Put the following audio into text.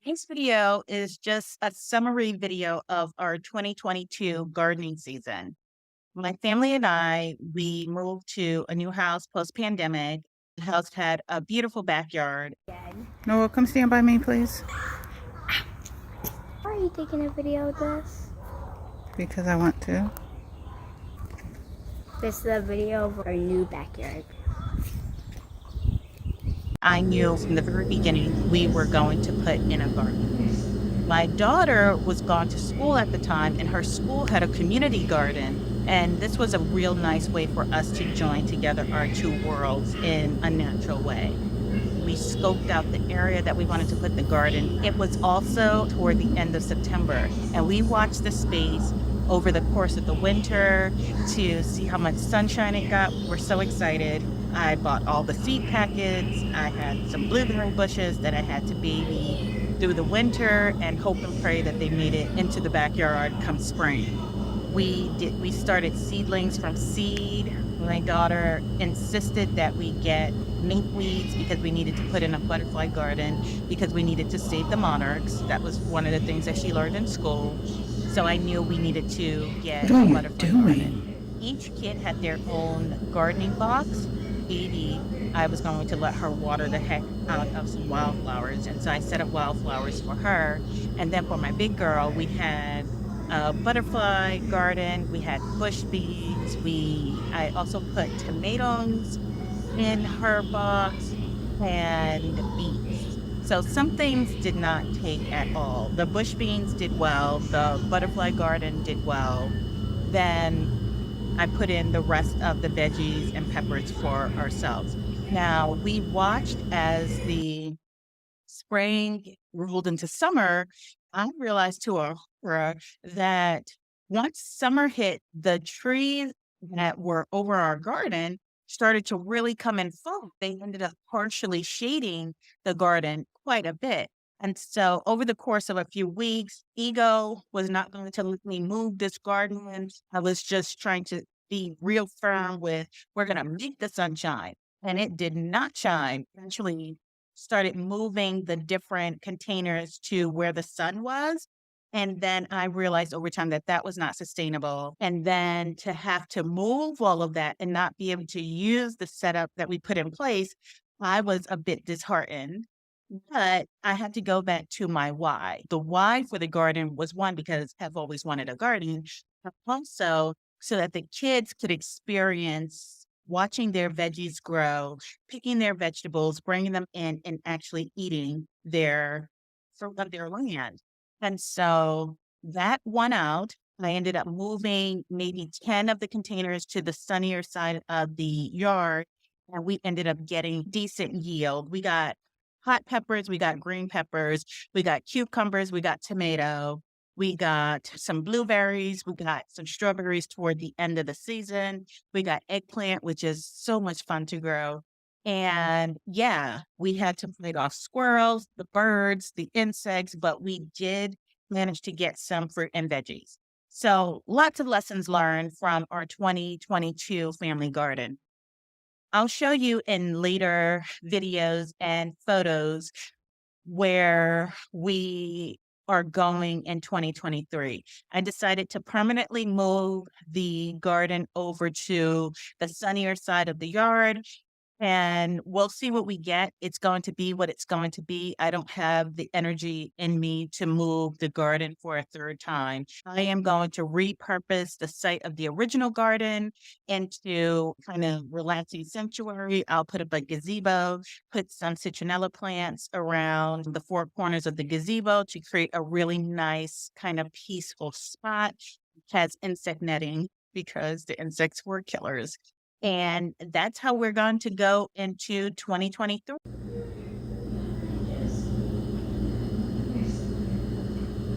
This video is just a summary video of our 2022 gardening season. My family and we moved to a new house post-pandemic. The house had a beautiful backyard. Noah, come stand by me, please. Why are you taking a video of this? Because I want to. This is a video of our new backyard. I knew from the very beginning we were going to put in a garden. My daughter was gone to school at the time, and her school had a community garden. And this was a real nice way for us to join together our two worlds in a natural way. We scoped out the area that we wanted to put the garden. It was also toward the end of September, and we watched the space over the course of the winter to see how much sunshine it got. We were so excited. I bought all the seed packets. I had some blueberry bushes that I had to baby through the winter and hope and pray that they made it into the backyard come spring. We started seedlings from seed. My daughter insisted that we get mink weeds because we needed to put in a butterfly garden because we needed to save the monarchs. That was one of the things that she learned in school. So I knew we needed to get What are a you butterfly doing? garden. Each kid had their own gardening box. Edie, I was going to let her water the heck out of some wildflowers. And so I set up wildflowers for her. And then for my big girl, we had a butterfly garden. We had bush bees. I also put tomatoes in her box and beets. So some things did not take at all. The bush beans did well. The butterfly garden did well. Then I put in the rest of the veggies and peppers for ourselves. Now we watched as the spring rolled into summer. I realized to our horror that once summer hit, the trees that were over our garden started to really come in full. They ended up partially shading the garden quite a bit. And so over the course of a few weeks, ego was not going to let me move this garden. I was just trying to be real firm with, we're going to make the sunshine. And it did not shine. Eventually started moving the different containers to where the sun was. And then I realized over time that that was not sustainable. And then to have to move all of that and not be able to use the setup that we put in place, I was a bit disheartened. But I had to go back to my why. The why for the garden was one, because I've always wanted a garden, but also so that the kids could experience watching their veggies grow, picking their vegetables, bringing them in, and actually eating their fruit of their land. And so that won out. I ended up moving maybe 10 of the containers to the sunnier side of the yard, and we ended up getting decent yield. We got hot peppers, we got green peppers, we got cucumbers, we got tomato, we got some blueberries, we got some strawberries toward the end of the season. We got eggplant, which is so much fun to grow. And yeah, we had to fight off squirrels, the birds, the insects, but we did manage to get some fruit and veggies. So lots of lessons learned from our 2022 family garden. I'll show you in later videos and photos where we are going in 2023. I decided to permanently move the garden over to the sunnier side of the yard, and we'll see what we get. It's going to be what it's going to be. I don't have the energy in me to move the garden for a third time. I am going to repurpose the site of the original garden into kind of relaxing sanctuary. I'll put up a gazebo, put some citronella plants around the four corners of the gazebo to create a really nice kind of peaceful spot. It has insect netting because the insects were killers. And that's how we're going to go into 2023.